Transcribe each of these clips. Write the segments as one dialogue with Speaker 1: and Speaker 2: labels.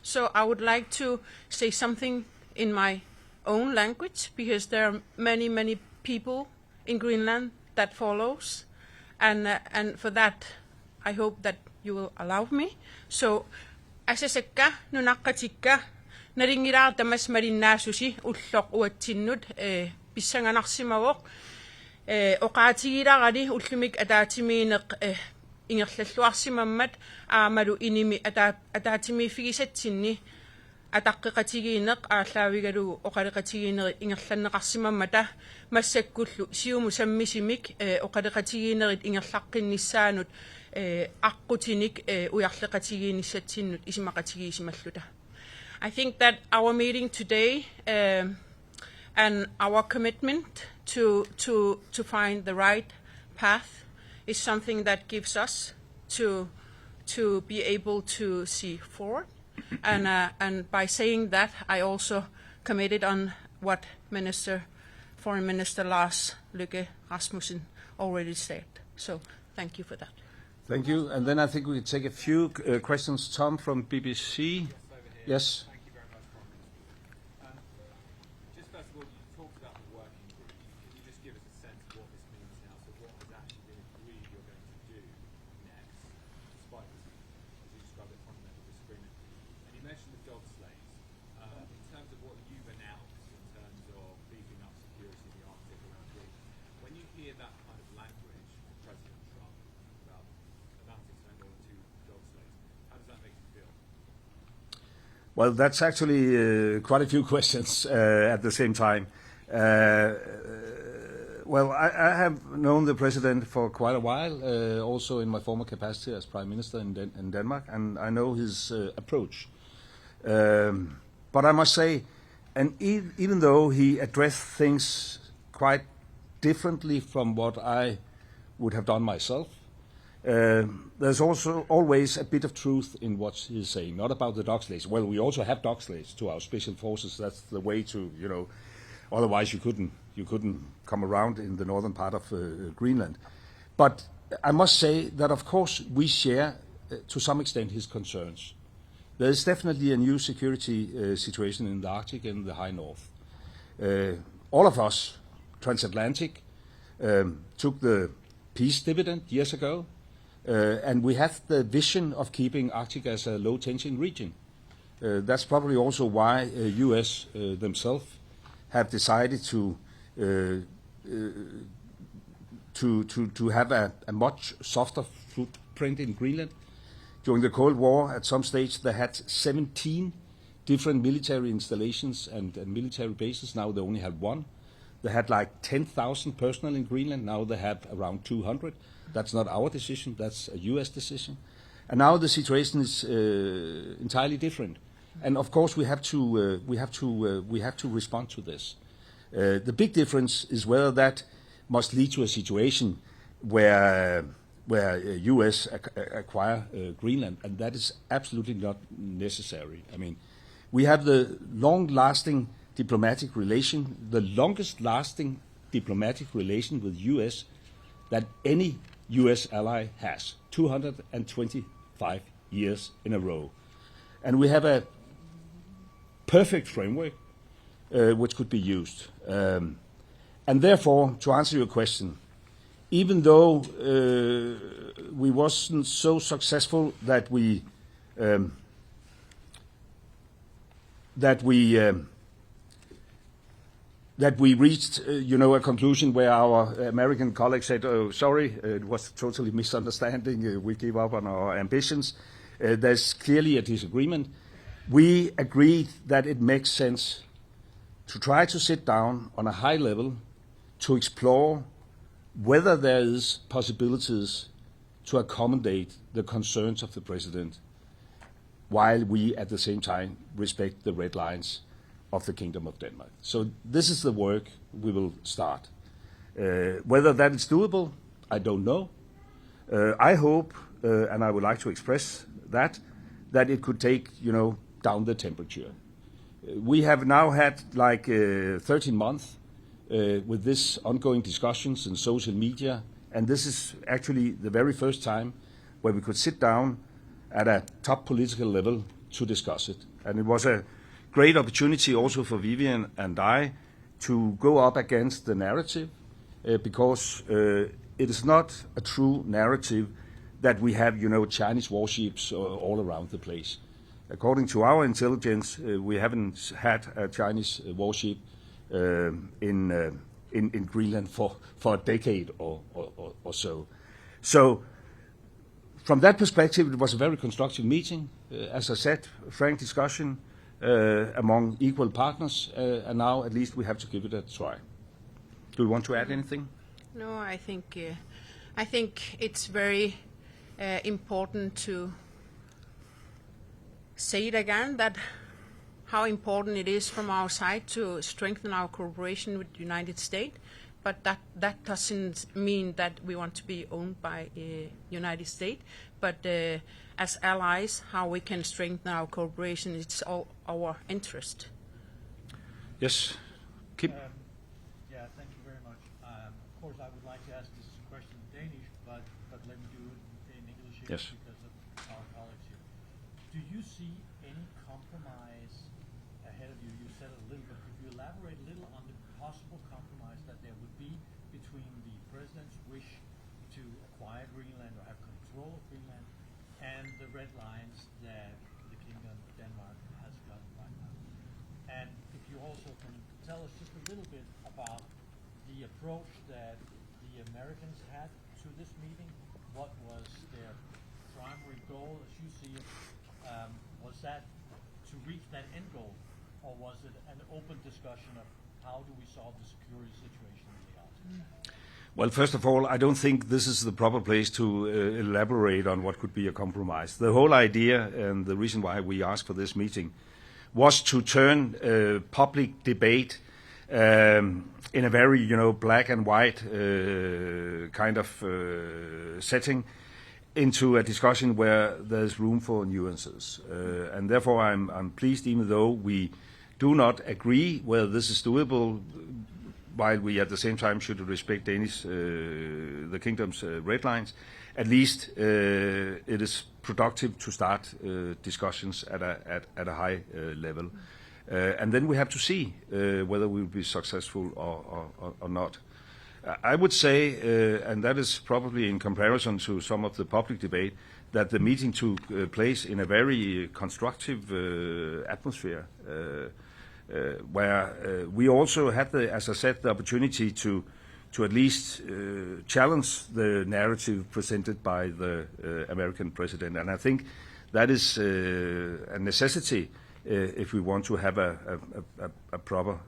Speaker 1: So I would like to say something in my own language, because there are many people in Greenland that follows, and for that I hope that you will allow me. So asasakka nunaqatikka naringiraatamas marinnaasusi ulloq uatsinnut pissanganarsimavoq oqaatigilagani ullumik ataatimiineq ingerlalluarsimammat aamalu inimi ataatimiiffigisatsinni атаққиқатигиинеқ ааллаавигалугу оқалеқатигиинери ингерланнеқарсимаммата массаккуллу сиуму саммисимик оқалеқатигиинерит ингерлаққиннissaанут аққутиник уярлеқатигииниссатсиннут исимақатигиисималлута. I think that our meeting today and our commitment to find the right path is something that gives us to be able to see forward. And by saying that, I also committed on what Foreign Minister Lars Løkke Rasmussen already said. So thank you for that.
Speaker 2: Thank you. And then I think we can take a few questions. Tom from BBC. Yes.
Speaker 3: Thank you very much, Prime Minister. Just first of all, you talked about the working group. Can you just give us a sense of what this means now? So what has actually been agreed you're going to do next, despite this, as you described it, fundamental disagreement? And you mentioned the dog sleighs. In terms of what you've announced in terms of beefing up security in the Arctic around Greenland, when you hear that kind of language from President Trump about announcing something more than 2 dog sleighs, how does that make you feel?
Speaker 2: Well, that's actually quite a few questions at the same time. Well, I have known the president for quite a while, also in my former capacity as Prime Minister in Denmark, and I know his approach. But I must say, and even though he addressed things quite differently from what I would have done myself, there's also always a bit of truth in what he's saying, not about the dog sleighs. Well, we also have dog sleighs to our special forces. That's the way to, otherwise you couldn't come around in the northern part of Greenland. But I must say that, of course, we share to some extent his concerns. There is definitely a new security situation in the Arctic and the high north. All of us, transatlantic, took the peace dividend years ago. And we have the vision of keeping Arctic as a low-tension region. That's probably also why U.S. themselves have decided to have a much softer footprint in Greenland. During the Cold War, at some stage, they had 17 different military installations and military bases. Now they only have one. They had like 10,000 personnel in Greenland. Now they have around 200. That's not our decision. That's a U.S. decision. And now the situation is entirely different. And of course, we have to respond to this. The big difference is whether that must lead to a situation where U.S. acquire Greenland, and that is absolutely not necessary. I mean, we have the long-lasting diplomatic relation, the longest-lasting diplomatic relation with U.S. that any U.S. ally has, 225 years in a row. And we have a perfect framework which could be used. And therefore, to answer your question, even though we wasn't so successful that we reached, a conclusion where our American colleagues said, "Oh, sorry, it was totally misunderstanding. We gave up on our ambitions." There's clearly a disagreement. We agreed that it makes sense to try to sit down on a high level to explore whether there is possibilities to accommodate the concerns of the president, while we at the same time respect the red lines of the Kingdom of Denmark. So this is the work we will start. Whether that is doable, I don't know. I hope, and I would like to express that it could take, down the temperature. We have now had 13 months with this ongoing discussions in social media, and this is actually the very first time where we could sit down at a top political level to discuss it. And it was a great opportunity also for Vivian and I to go up against the narrative, because it is not a true narrative that we have, Chinese warships all around the place. According to our intelligence, we haven't had a Chinese warship in Greenland for a decade or so. So, from that perspective, it was a very constructive meeting. As I said, frank discussion among equal partners, and now at least we have to give it a try. Do you want to add anything?
Speaker 1: No, I think it's very important to say it again, that how important it is from our side to strengthen our cooperation with the United States, but that doesn't mean that we want to be owned by United States, but as allies, how we can strengthen our cooperation, it's all our interest.
Speaker 2: Yes, Kim?
Speaker 4: Yeah, thank you very much. Of course, I would like to ask this question in Danish, but let me do it in English here.
Speaker 2: Yes.
Speaker 4: Because of our colleagues here. Do you see any compromise ahead of you? You said it a little bit. Could you elaborate a little on the possible compromise that there would be between the president's wish to acquire Greenland or have control of Greenland and the red lines that the Kingdom of Denmark has got right now? And if you also can tell us just a little bit about the approach that the Americans had to this meeting. What was their primary goal, as you see it? Was that to reach that end goal, or was it an open discussion of how do we solve the security situation in the Arctic?
Speaker 2: Well, first of all, I don't think this is the proper place to elaborate on what could be a compromise. The whole idea and the reason why we asked for this meeting was to turn public debate in a very, black and white kind of setting into a discussion where there's room for nuances. And therefore, I'm pleased, even though we do not agree whether this is doable, while we at the same time should respect the Kingdom's red lines, at least it is productive to start discussions at a high level. And then we have to see whether we will be successful or not. I would say, and that is probably in comparison to some of the public debate, that the meeting took place in a very constructive atmosphere, where we also had, as I said, the opportunity to at least challenge the narrative presented by the American president. And I think that is a necessity if we want to have a proper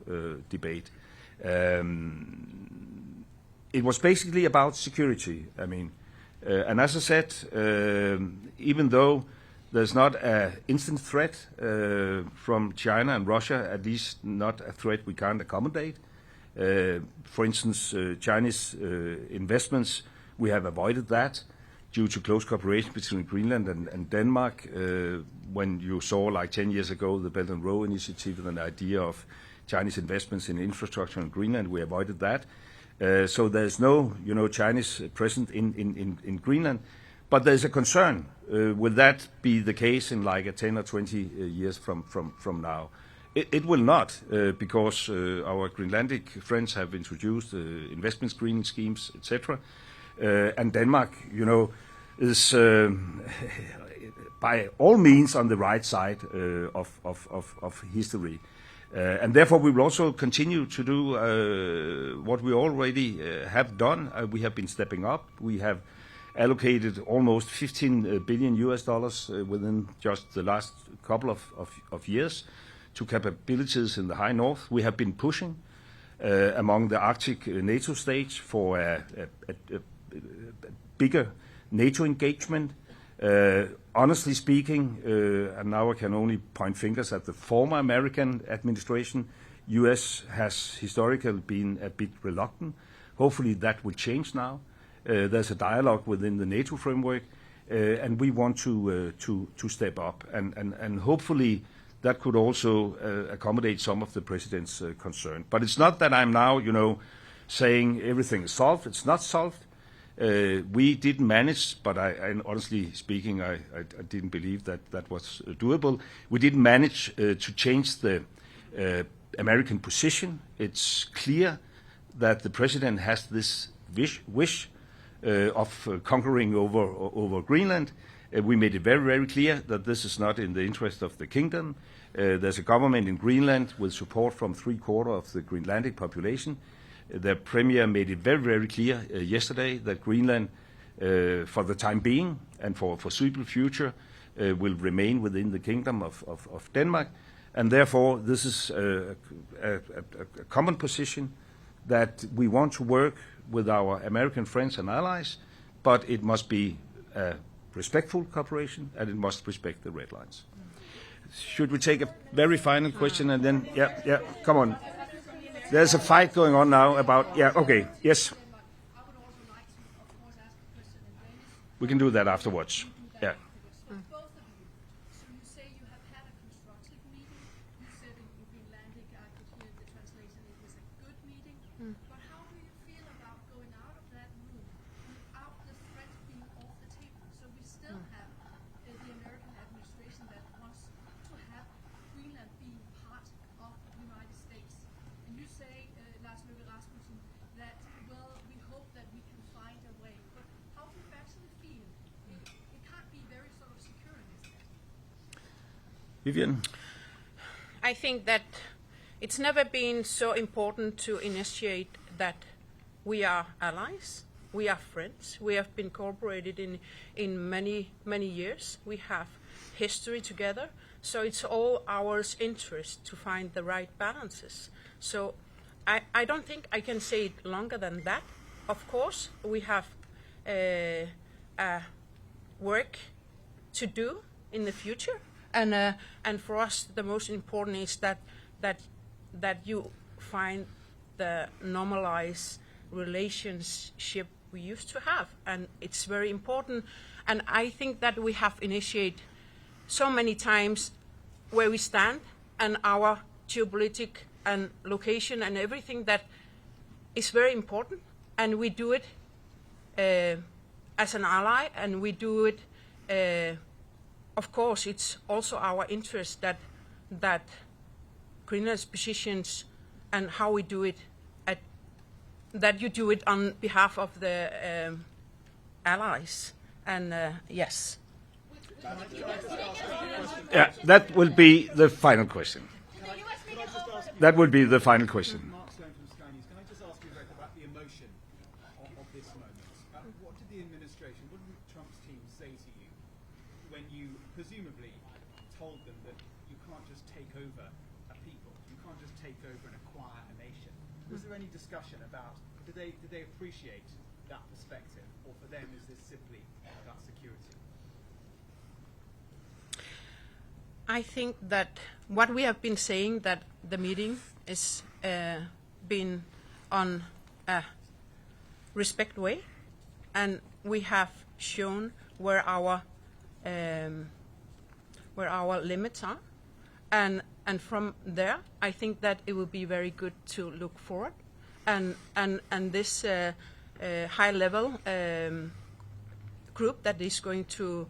Speaker 2: debate. It was basically about security. I mean, and as I said, even though there's not an instant threat from China and Russia, at least not a threat we can't accommodate. For instance, Chinese investments, we have avoided that due to close cooperation between Greenland and Denmark. When you saw, like 10 years ago, the Belt and Road Initiative and the idea of Chinese investments in infrastructure in Greenland, we avoided that. So there's no, Chinese presence in Greenland. But there's a concern. Will that be the case in like 10 or 20 years from now? It will not, because our Greenlandic friends have introduced investment screening schemes, etc. And Denmark, is by all means on the right side of history. And therefore, we will also continue to do what we already have done. We have been stepping up. We have allocated almost $15 billion within just the last couple of years to capabilities in the high north. We have been pushing among the Arctic NATO states for a bigger NATO engagement. Honestly speaking, and now I can only point fingers at the former American administration, U.S. has historically been a bit reluctant. Hopefully that will change now. There's a dialogue within the NATO framework, and we want to step up. And hopefully that could also accommodate some of the president's concern. But it's not that I'm now, saying everything is solved. It's not solved. We didn't manage, but I honestly speaking, I didn't believe that was doable. We didn't manage to change the American position. It's clear that the president has this wish of conquering over Greenland. We made it very, very clear that this is not in the interest of the kingdom. There's a government in Greenland with support from 3/4 of the Greenlandic population. The premier made it very, very clear yesterday that Greenland, for the time being and for foreseeable future, will remain within the kingdom of Denmark. And therefore, this is a common position that we want to work with our American friends and allies, but it must be a respectful cooperation and it must respect the red lines. Should we take a very final question and then, yeah, come on. There's a fight going on now about, okay, yes. We can do that afterwards. Yeah. Vivian?
Speaker 1: I think that it's never been so important to initiate that we are allies, we are friends, we have been cooperated in many years, we have history together, so it's all our interest to find the right balances. So I don't think I can say it longer than that. Of course, we have work to do in the future. And for us, the most important is that you find the normalized relationship we used to have, and it's very important. And I think that we have initiated so many times where we stand and our geopolitical and location and everything that is very important, and we do it as an ally, and we do it. Of course, it's also our interest that Greenland's positions and how we do it, that you do it on behalf of the allies. And yes.
Speaker 2: Yeah, that will be the final question. That will be the final question.
Speaker 3: Can I just ask you about the emotion of this moment? What did the administration, what did Trump's team say to you when you presumably told them that you can't just take over a people, you can't just take over and acquire a nation? Was there any discussion about, did they appreciate that perspective, or for them is this simply about security?
Speaker 1: I think that what we have been saying, that the meeting is been on a respect way, and we have shown where our limits are, and from there, I think that it will be very good to look forward, and this high level group that is going to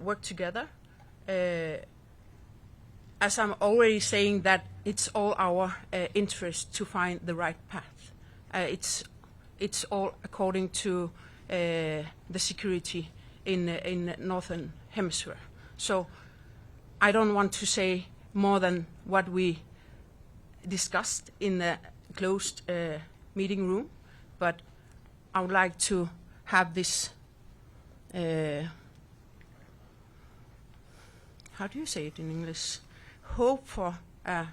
Speaker 1: work together. As I'm already saying, that it's all our interest to find the right path. It's all according to the security in Northern Hemisphere. So I don't want to say more than what we discussed in the closed meeting room, but I would like to have this. How do you say it in English? Hope for a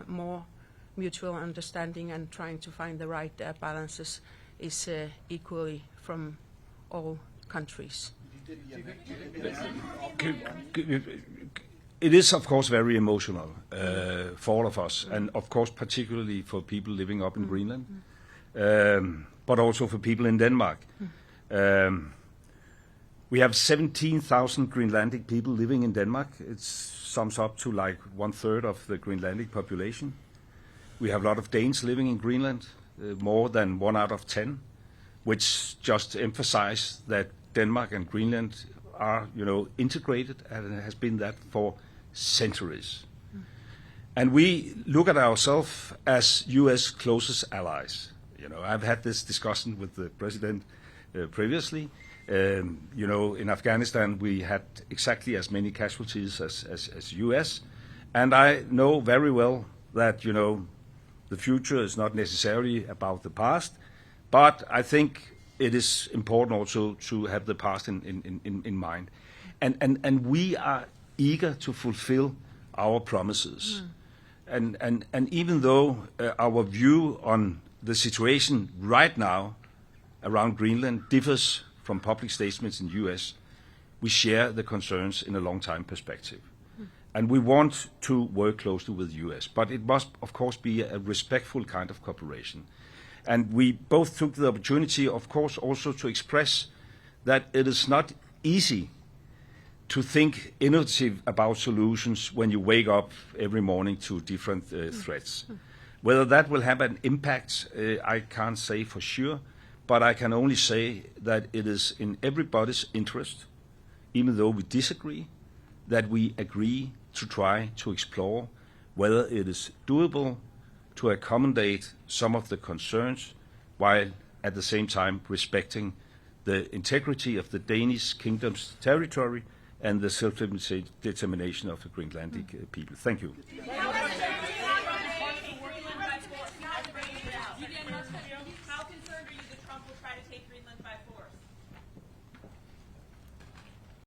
Speaker 1: more mutual understanding and trying to find the right balances is equally from all countries.
Speaker 2: It is, of course, very emotional for all of us, and of course, particularly for people living up in Greenland, but also for people in Denmark. We have 17,000 Greenlandic people living in Denmark. It sums up to like 1/3 of the Greenlandic population. We have a lot of Danes living in Greenland, more than 1 out of 10. which just emphasize that Denmark and Greenland are, integrated, and it has been that for centuries. And we look at ourselves as U.S. closest allies. I've had this discussion with the president previously. In Afghanistan we had exactly as many casualties as U.S. And I know very well that, the future is not necessarily about the past, but I think it is important also to have the past in mind. And we are eager to fulfill our promises. And even though our view on the situation right now around Greenland differs from public statements in the U.S., we share the concerns in a long-time perspective. And we want to work closely with the U.S., but it must, of course, be a respectful kind of cooperation. And we both took the opportunity, of course, also to express that it is not easy to think innovative about solutions when you wake up every morning to different threats. Whether that will have an impact, I can't say for sure, but I can only say that it is in everybody's interest, even though we disagree, that we agree to try to explore whether it is doable to accommodate some of the concerns while at the same time respecting the integrity of the Danish kingdom's territory and the self-determination of the Greenlandic people. Thank you.